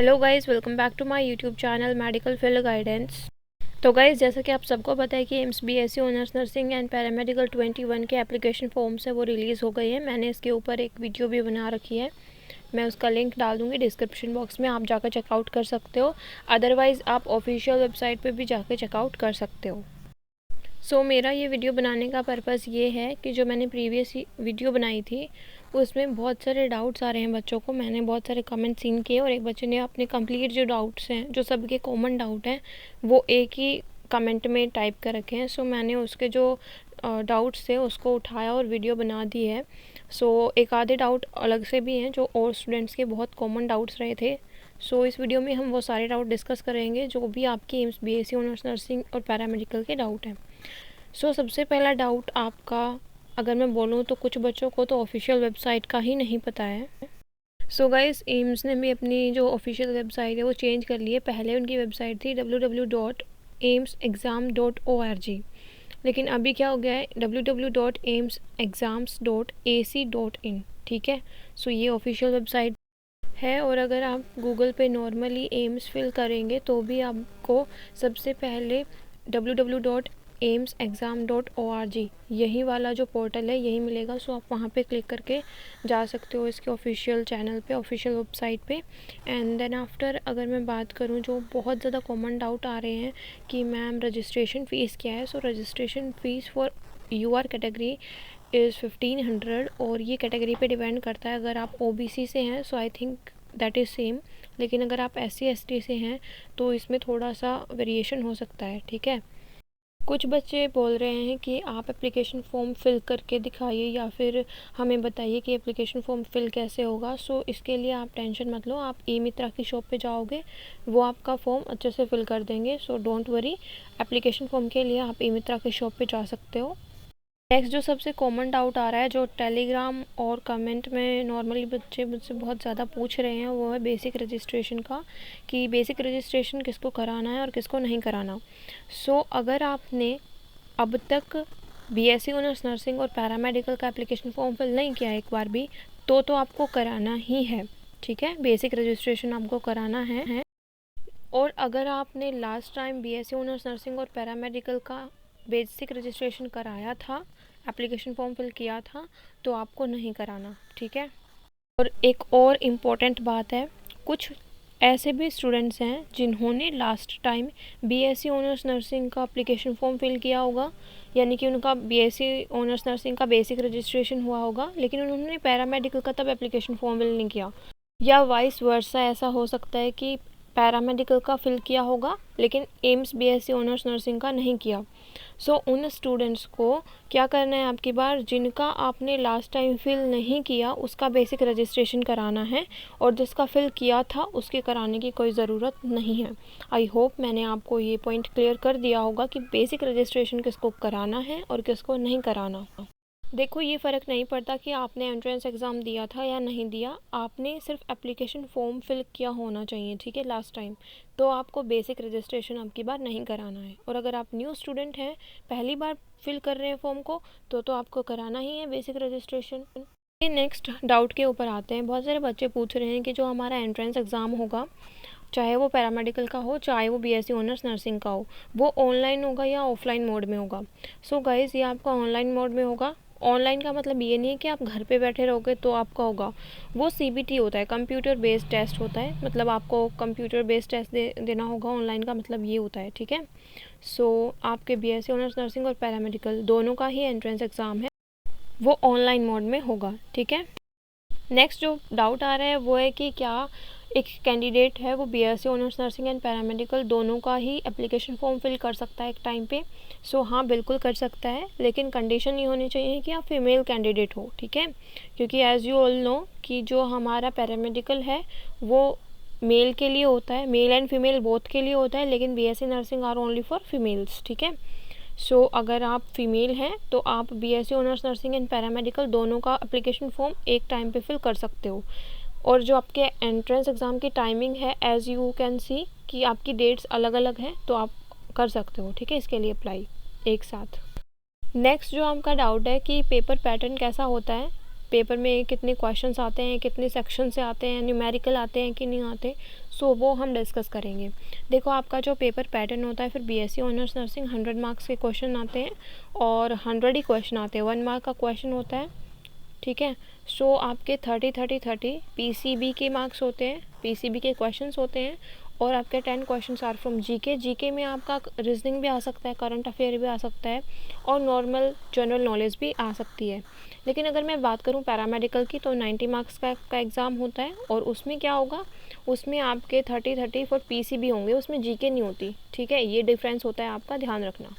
Hello guys, welcome back to my YouTube channel medical field guidance. तो guys, जैसा कि आप सबको पता है कि AIIMS BSc honours nursing and paramedical 21 के एप्लीकेशन फॉर्म्स है वो रिलीज़ हो गई है। मैंने इसके ऊपर एक वीडियो भी बना रखी है, मैं उसका लिंक डाल दूँगी डिस्क्रिप्शन बॉक्स में, आप जाकर चेकआउट कर सकते हो। अदरवाइज़ आप ऑफिशियल वेबसाइट पर भी जाकर चेकआउट कर सकते हो। मेरा ये वीडियो बनाने का पर्पज़ ये है कि जो मैंने प्रीवियस वीडियो बनाई थी उसमें बहुत सारे डाउट्स आ रहे हैं बच्चों को। मैंने बहुत सारे कमेंट सीन किए और एक बच्चे ने अपने कंप्लीट जो डाउट्स हैं, जो सबके कॉमन डाउट हैं, वो एक ही कमेंट में टाइप कर रखे हैं। मैंने उसके जो डाउट्स थे उसको उठाया और वीडियो बना दी है। एक आधे डाउट अलग से भी हैं जो और स्टूडेंट्स के बहुत कॉमन डाउट्स रहे थे। इस वीडियो में हम वो सारे डाउट डिस्कस करेंगे जो भी आपकी एम्स बीएससी ऑनर्स नर्सिंग और पैरामेडिकल के डाउट हैं। सबसे पहला डाउट आपका, अगर मैं बोलूँ तो कुछ बच्चों को तो ऑफिशियल वेबसाइट का ही नहीं पता है। गाइस, एम्स ने भी अपनी जो ऑफिशियल वेबसाइट है वो चेंज कर ली है। पहले उनकी वेबसाइट थी www.aimsexam.org, लेकिन अभी क्या हो गया है www.aimsexams.ac.in। ठीक है, ये ऑफिशियल वेबसाइट है। और अगर आप गूगल पे नॉर्मली एम्स फिल करेंगे तो भी आपको सबसे पहले www.aimsexam.org यही वाला जो पोर्टल है यही मिलेगा। आप वहाँ पे क्लिक करके जा सकते हो इसके ऑफिशियल चैनल पे, ऑफिशियल वेबसाइट पे। एंड देन आफ्टर अगर मैं बात करूँ, जो बहुत ज़्यादा कॉमन डाउट आ रहे हैं कि मैम रजिस्ट्रेशन फ़ीस क्या है। Registration fees for UR category is 1500 और ये कैटेगरी पे डिपेंड करता है। अगर आप ओबीसी से हैं I think that is same, लेकिन अगर आप SC ST से हैं तो इसमें थोड़ा सा वेरिएशन हो सकता है। ठीक है, कुछ बच्चे बोल रहे हैं कि आप एप्लीकेशन फ़ॉर्म फिल करके दिखाइए या फिर हमें बताइए कि एप्लीकेशन फ़ॉर्म फिल कैसे होगा। इसके लिए आप टेंशन मत लो, आप ई-मित्रा की शॉप पे जाओगे, वो आपका फॉर्म अच्छे से फिल कर देंगे। डोंट वरी, एप्लीकेशन फ़ॉर्म के लिए आप ई-मित्रा की शॉप पे जा सकते हो। नेक्स्ट जो सबसे कॉमन डाउट आ रहा है, जो टेलीग्राम और कमेंट में नॉर्मली बच्चे मुझसे बहुत ज़्यादा पूछ रहे हैं, वो है बेसिक रजिस्ट्रेशन का, कि बेसिक रजिस्ट्रेशन किसको कराना है और किसको नहीं कराना। अगर आपने अब तक बीएससी ऑनर्स नर्सिंग और पैरामेडिकल का एप्लीकेशन फॉर्म फिल नहीं किया एक बार भी, तो आपको कराना ही है। ठीक है, बेसिक रजिस्ट्रेशन आपको कराना है। और अगर आपने last time BSc honours nursing और पैरामेडिकल का बेसिक रजिस्ट्रेशन कराया था, एप्लीकेशन फॉर्म फिल किया था, तो आपको नहीं कराना। ठीक है, और एक और इम्पोर्टेंट बात है, कुछ ऐसे भी स्टूडेंट्स हैं जिन्होंने last time BSc honours nursing का एप्लीकेशन फॉर्म फिल किया होगा, यानी कि उनका बीएससी ऑनर्स नर्सिंग का बेसिक रजिस्ट्रेशन हुआ होगा, लेकिन उन्होंने पैरामेडिकल का तब एप्लीकेशन फॉर्म फिल नहीं किया। या वाइस वर्सा, ऐसा हो सकता है कि पैरामेडिकल का फिल किया होगा लेकिन एम्स बीएससी ऑनर्स नर्सिंग का नहीं किया। उन स्टूडेंट्स को क्या करना है, आपकी बार जिनका आपने लास्ट टाइम फिल नहीं किया उसका बेसिक रजिस्ट्रेशन कराना है, और जिसका फिल किया था उसके कराने की कोई ज़रूरत नहीं है। आई होप मैंने आपको ये पॉइंट क्लियर कर दिया होगा कि बेसिक रजिस्ट्रेशन किसको कराना है और किसको नहीं कराना। देखो, ये फ़र्क नहीं पड़ता कि आपने एंट्रेंस एग्ज़ाम दिया था या नहीं दिया, आपने सिर्फ एप्लीकेशन फ़ॉर्म फिल किया होना चाहिए। ठीक है, लास्ट टाइम तो आपको बेसिक रजिस्ट्रेशन अब की बार नहीं कराना है। और अगर आप न्यू स्टूडेंट हैं, पहली बार फिल कर रहे हैं फॉर्म को, तो आपको कराना ही है बेसिक रजिस्ट्रेशन। नेक्स्ट डाउट के ऊपर आते हैं। बहुत सारे बच्चे पूछ रहे हैं कि जो हमारा एंट्रेंस एग्ज़ाम होगा, चाहे वो पैरामेडिकल का हो चाहे वो बीएससी ऑनर्स नर्सिंग का हो, वो ऑनलाइन होगा या ऑफलाइन मोड में होगा। गाइज़, ये आपका ऑनलाइन मोड में होगा। ऑनलाइन का मतलब ये नहीं है कि आप घर पे बैठे रहोगे तो आपका होगा, वो CBT होता है, कंप्यूटर बेस्ड टेस्ट होता है, मतलब आपको कंप्यूटर बेस्ड टेस्ट देना होगा। ऑनलाइन का मतलब ये होता है। ठीक है, आपके बीएससी ऑनर्स नर्सिंग और पैरामेडिकल दोनों का ही एंट्रेंस एग्ज़ाम है, वो ऑनलाइन मोड में होगा। ठीक है, नेक्स्ट जो डाउट आ रहा है वो है कि क्या एक कैंडिडेट है वो BSc honours nursing and paramedical दोनों का ही एप्लीकेशन फॉर्म फिल कर सकता है एक टाइम पे। हाँ, बिल्कुल कर सकता है, लेकिन कंडीशन ये होनी चाहिए कि आप फीमेल कैंडिडेट हो। ठीक है, क्योंकि एज़ यू ऑल नो कि जो हमारा पैरामेडिकल है वो मेल के लिए होता है, मेल एंड फीमेल बोथ के लिए होता है, लेकिन BSc nursing are only for females. ठीक है, अगर आप फीमेल हैं तो आप BSc honours nursing and paramedical दोनों का एप्लीकेशन फॉर्म एक टाइम पे फिल कर सकते हो। और जो आपके एंट्रेंस एग्ज़ाम की टाइमिंग है, एज़ यू कैन सी कि आपकी डेट्स अलग अलग हैं, तो आप कर सकते हो। ठीक है, इसके लिए अप्लाई एक साथ। नेक्स्ट जो आपका डाउट है कि पेपर पैटर्न कैसा होता है, पेपर में कितने क्वेश्चंस आते हैं, कितने सेक्शन से आते हैं, न्यूमेरिकल आते हैं कि नहीं आते, सो वो हम डिस्कस करेंगे। देखो आपका जो पेपर पैटर्न होता है, फिर बीएससी ऑनर्स नर्सिंग 100 मार्क्स के क्वेश्चन आते हैं और 100 ही क्वेश्चन आते हैं, 1 मार्क का क्वेश्चन होता है, ठीक है। सो आपके 30 पीसीबी के मार्क्स होते हैं, पीसीबी के क्वेश्चंस होते हैं और आपके 10 questions are from GK. GK में आपका रीजनिंग भी आ सकता है, करंट अफेयर भी आ सकता है और नॉर्मल जनरल नॉलेज भी आ सकती है। लेकिन अगर मैं बात करूं पैरामेडिकल की तो 90 मार्क्स का एग्ज़ाम होता है और उसमें क्या होगा, उसमें आपके 30 फॉर पीसीबी होंगे, उसमें जीके नहीं होती, ठीक है। ये डिफरेंस होता है, आपका ध्यान रखना।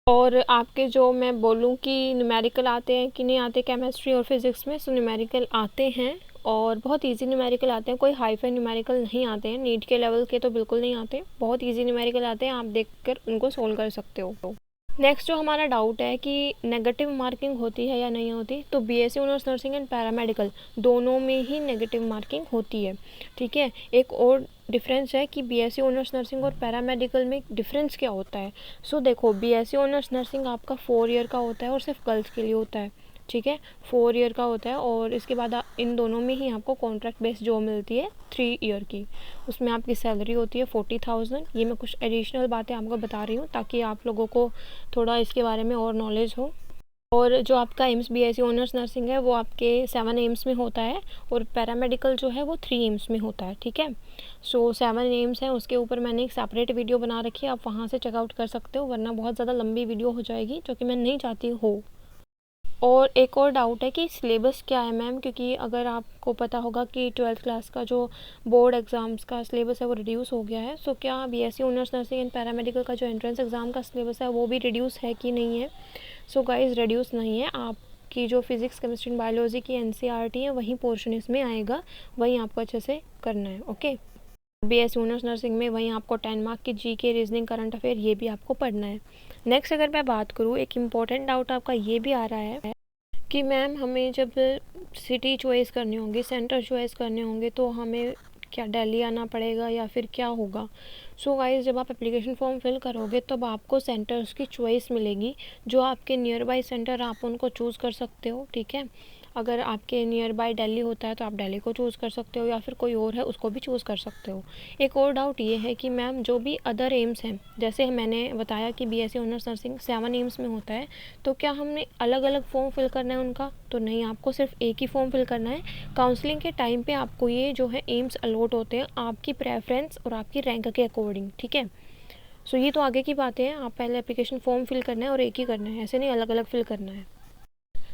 और आपके जो मैं बोलूँ कि न्यूमेरिकल आते हैं कि नहीं आते केमिस्ट्री और फिज़िक्स में, सो न्यूमेरिकल आते हैं और बहुत इजी न्यूमेरिकल आते हैं, कोई हाई-फाई न्यूमेरिकल नहीं आते हैं, नीट के लेवल के तो बिल्कुल नहीं आते, बहुत इजी न्यूमेरिकल आते हैं, आप देखकर उनको सोल्व कर सकते हो। नेक्स्ट जो हमारा डाउट है कि नेगेटिव मार्किंग होती है या नहीं होती, तो BSc honours nursing and paramedical दोनों में ही नेगेटिव मार्किंग होती है, ठीक है। एक और डिफरेंस है कि बीएससी ऑनर्स नर्सिंग और पैरामेडिकल में डिफरेंस क्या होता है। सो देखो, बीएससी ऑनर्स नर्सिंग आपका 4 ईयर का होता है और सिर्फ गर्ल्स के लिए होता है, ठीक है, 4 ईयर का होता है और इसके बाद इन दोनों में ही आपको कॉन्ट्रैक्ट बेस्ड जॉब मिलती है 3 ईयर की। उसमें आपकी सैलरी होती है 40,000। ये मैं कुछ एडिशनल बातें आपको बता रही हूँ ताकि आप लोगों को थोड़ा इसके बारे में और नॉलेज हो। और जो आपका एम्स बीएससी ऑनर्स नर्सिंग है वो आपके 7 एम्स में होता है और पैरामेडिकल जो है वो 3 एम्स में होता है, ठीक है। सो 7 एम्स है, उसके ऊपर मैंने एक सेपरेट वीडियो बना रखी है, आप वहाँ से चेकआउट कर सकते हो, वरना बहुत ज़्यादा लंबी वीडियो हो जाएगी जो कि मैं नहीं चाहती हो। और एक और डाउट है कि सिलेबस क्या है मैम, क्योंकि अगर आपको पता होगा कि 12th क्लास का जो बोर्ड एग्ज़ाम्स का सिलेबस है वो रिड्यूस हो गया है, सो क्या BSc honours nursing and paramedical का जो एंट्रेंस एग्ज़ाम का सिलेबस है वो भी रिड्यूस है कि नहीं है। सो गाइस, रिड्यूस नहीं है, आपकी जो फिज़िक्स केमिस्ट्री एंड बायोलॉजी की एनसीईआरटी है वही पोर्शन इसमें आएगा, वही आपको अच्छे से करना है, ओके। बीएससी ऑनर्स नर्सिंग में वहीं आपको 10 मार्क की जीके, रीजनिंग, करंट अफेयर ये भी आपको पढ़ना है। नेक्स्ट अगर मैं बात करूँ, एक इम्पॉर्टेंट डाउट आपका ये भी आ रहा है कि मैम हमें जब सिटी चॉइस करनी होगी, सेंटर चॉइस करने होंगे, तो हमें क्या दिल्ली आना पड़ेगा या फिर क्या होगा। सो गाइस, जब आप एप्लीकेशन फॉर्म फिल करोगे तब आपको सेंटर्स की चॉइस मिलेगी, जो आपके नियर बाई सेंटर आप उनको चूज़ कर सकते हो, ठीक है। अगर आपके नियर बाय दिल्ली होता है तो आप दिल्ली को चूज़ कर सकते हो या फिर कोई और है उसको भी चूज़ कर सकते हो। एक और डाउट ये है कि मैम जो भी अदर एम्स हैं, जैसे मैंने बताया कि बीएससी ऑनर्स नर्सिंग 7 एम्स में होता है, तो क्या हमने अलग अलग फॉर्म फिल करना है उनका, तो नहीं, आपको सिर्फ एक ही फॉर्म फिल करना है। काउंसलिंग के टाइम पे आपको ये जो है एम्स अलॉट होते हैं आपकी प्रेफरेंस और आपकी रैंक के अकॉर्डिंग, ठीक है। सो ये तो आगे की बातें हैं, आप पहले एप्लीकेशन फॉर्म फिल करना है और एक ही करना है, ऐसे नहीं अलग अलग फिल करना है।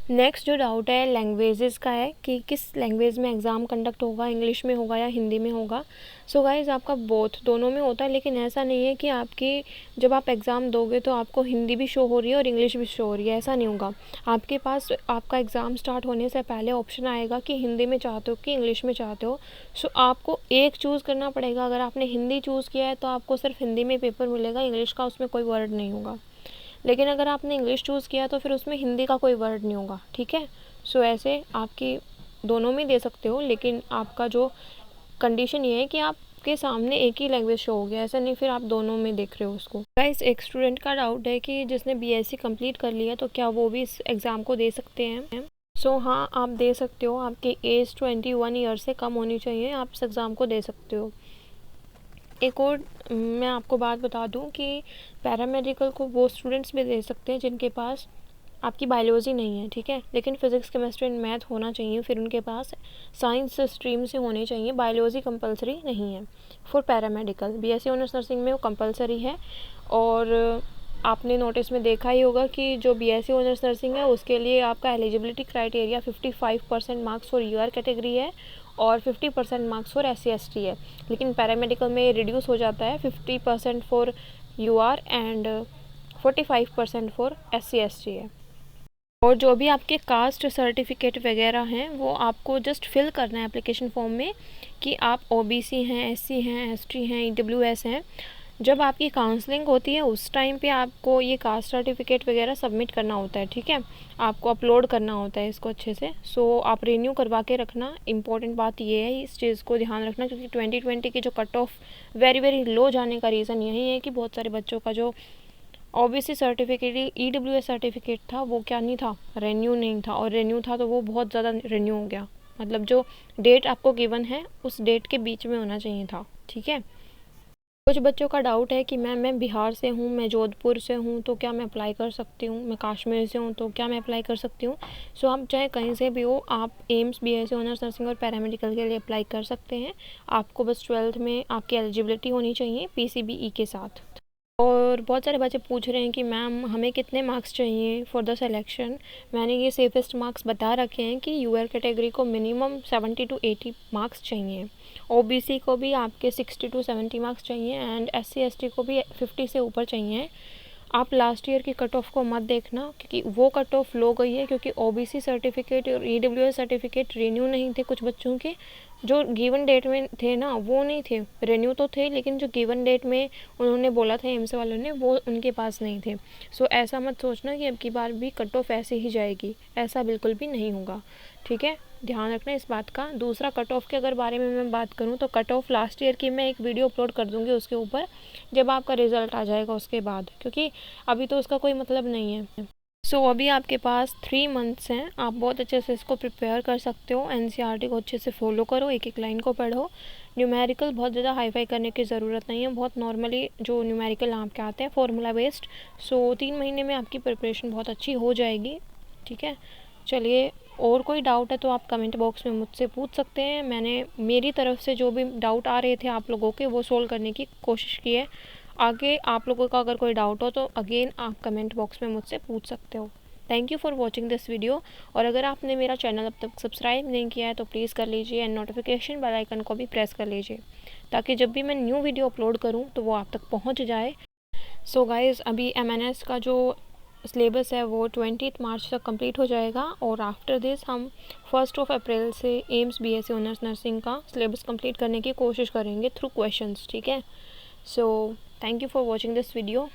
नेक्स्ट जो डाउट है लैंग्वेजेस का है कि किस लैंग्वेज में एग्ज़ाम कंडक्ट होगा, इंग्लिश में होगा या हिंदी में होगा। सो गाइज़, आपका बोथ दोनों में होता है, लेकिन ऐसा नहीं है कि आपकी जब आप एग्ज़ाम दोगे तो आपको हिंदी भी शो हो रही है और इंग्लिश भी शो हो रही है, ऐसा नहीं होगा। आपके पास आपका एग्ज़ाम स्टार्ट होने से पहले ऑप्शन आएगा कि हिंदी में चाहते हो कि इंग्लिश में चाहते हो। सो आपको एक चूज़ करना पड़ेगा। अगर आपने हिंदी चूज़ किया है तो आपको सिर्फ हिंदी में पेपर मिलेगा, इंग्लिश का उसमें कोई वर्ड नहीं होगा। लेकिन अगर आपने इंग्लिश चूज़ किया तो फिर उसमें हिंदी का कोई वर्ड नहीं होगा, ठीक है। सो ऐसे आपकी दोनों में दे सकते हो, लेकिन आपका जो कंडीशन ये है कि आपके सामने एक ही लैंग्वेज शो हो गया, ऐसा नहीं फिर आप दोनों में देख रहे हो उसको। गाइस, एक स्टूडेंट का डाउट है कि जिसने बीएससी कंप्लीट कर लिया तो क्या वो भी इस एग्ज़ाम को दे सकते हैं। सो हाँ, आप दे सकते हो, आपकी एज 21 ईयर से कम होनी चाहिए, आप इस एग्ज़ाम को दे सकते हो। एक और मैं आपको बात बता दूं कि पैरामेडिकल को वो स्टूडेंट्स भी दे सकते हैं जिनके पास आपकी बायोलॉजी नहीं है, ठीक है, लेकिन फिज़िक्स, केमिस्ट्री एंड मैथ होना चाहिए, फिर उनके पास साइंस स्ट्रीम से होने चाहिए, बायोलॉजी कंपलसरी नहीं है for paramedical. BSc honours nursing में वो कंपलसरी है। और आपने नोटिस में देखा ही होगा कि जो बीएससी ऑनर्स नर्सिंग है उसके लिए आपका eligibility criteria 55% marks for UR category है और 50% मार्क्स फॉर SC/ST है। लेकिन पैरामेडिकल में रिड्यूस हो जाता है, 50% फॉर यूआर एंड 45% फॉर SC/ST है। और जो भी आपके कास्ट सर्टिफिकेट वगैरह हैं वो आपको जस्ट फिल करना है एप्लीकेशन फॉर्म में कि आप OBC हैं, SC हैं, ST हैं, EWS हैं। जब आपकी काउंसलिंग होती है उस टाइम पे आपको ये कास्ट सर्टिफिकेट वगैरह सबमिट करना होता है, ठीक है, आपको अपलोड करना होता है इसको अच्छे से। सो आप रिन्यू करवा के रखना, इंपॉर्टेंट बात ये है, इस चीज़ को ध्यान रखना, क्योंकि 2020 की जो cut off very very low जाने का रीज़न यही है कि बहुत सारे बच्चों का जो ओबीसी सर्टिफिकेट, ईडब्ल्यूएस सर्टिफिकेट था, वो क्या नहीं था, रेन्यू नहीं था, और रेन्यू था तो वो बहुत ज़्यादा रेन्यू हो गया। मतलब जो डेट आपको गिवन है उस डेट के बीच में होना चाहिए था, ठीक है। कुछ बच्चों का डाउट है कि मैम मैं बिहार से हूँ, मैं जोधपुर से हूँ, तो क्या मैं अप्लाई कर सकती हूँ, मैं कश्मीर से हूँ तो क्या मैं अप्लाई कर सकती हूँ। सो आप चाहे कहीं से भी हो, आप एम्स बीएससी ऑनर्स नर्सिंग और पैरामेडिकल के लिए अप्लाई कर सकते हैं। आपको बस 12th में आपकी एलिजिबिलिटी होनी चाहिए पीसीबीई के साथ। और बहुत सारे बच्चे पूछ रहे हैं कि मैम हमें कितने मार्क्स चाहिए फॉर द सिलेक्शन। मैंने ये सेफेस्ट मार्क्स बता रखे हैं कि यूआर कैटेगरी को मिनिमम 70 to 80 मार्क्स चाहिए, ओबीसी को भी आपके 60 to 70 मार्क्स चाहिए, एंड एससी एसटी को भी 50 से ऊपर चाहिए। आप लास्ट ईयर की कट ऑफ को मत देखना, क्योंकि वो कट ऑफ लो गई है, क्योंकि ओबीसी सर्टिफिकेट और ईडब्ल्यूएस सर्टिफिकेट रिन्यू नहीं थे कुछ बच्चों के, जो गिवन डेट में थे ना वो नहीं थे, रेन्यू तो थे लेकिन जो गिवन डेट में उन्होंने बोला था एम्स वालों ने वो उनके पास नहीं थे। सो ऐसा मत सोचना कि अब की बार भी कट ऑफ ऐसे ही जाएगी, ऐसा बिल्कुल भी नहीं होगा, ठीक है। ध्यान रखना इस बात का। दूसरा, कट ऑफ के अगर बारे में मैं बात करूँ तो कट ऑफ लास्ट ईयर की मैं एक वीडियो अपलोड कर दूँगी उसके ऊपर, जब आपका रिज़ल्ट आ जाएगा उसके बाद, क्योंकि अभी तो उसका कोई मतलब नहीं है। सो अभी आपके पास 3 मंथ्स हैं, आप बहुत अच्छे से इसको प्रिपेयर कर सकते हो। एनसीईआरटी को अच्छे से फॉलो करो, एक एक लाइन को पढ़ो। न्यूमेरिकल बहुत ज़्यादा हाईफाई करने की ज़रूरत नहीं है, बहुत नॉर्मली जो न्यूमेरिकल आपके आते हैं फॉर्मूला बेस्ड। सो 3 महीने में आपकी प्रिपरेशन बहुत अच्छी हो जाएगी, ठीक है। चलिए, और कोई डाउट है तो आप कमेंट बॉक्स में मुझसे पूछ सकते हैं। मैंने मेरी तरफ से जो भी डाउट आ रहे थे आप लोगों के, वो सोल्व करने की कोशिश की है। आगे आप लोगों का अगर कोई डाउट हो तो अगेन आप कमेंट बॉक्स में मुझसे पूछ सकते हो। Thank you for watching this video. और अगर आपने मेरा चैनल अब तक सब्सक्राइब नहीं किया है तो प्लीज़ कर लीजिए, एंड नोटिफिकेशन बेल आइकन को भी प्रेस कर लीजिए, ताकि जब भी मैं न्यू वीडियो अपलोड करूँ तो वो आप तक पहुँच जाए। सो गाइज़, अभी एमएनएस का जो सिलेबस है वो 20 मार्च तक कंप्लीट हो जाएगा, और आफ्टर दिस हम 1 अप्रैल से एम्स बीएससी ऑनर्स नर्सिंग का सिलेबस कंप्लीट करने की कोशिश करेंगे थ्रू क्वेश्चंस, ठीक है। So thank you for watching this video.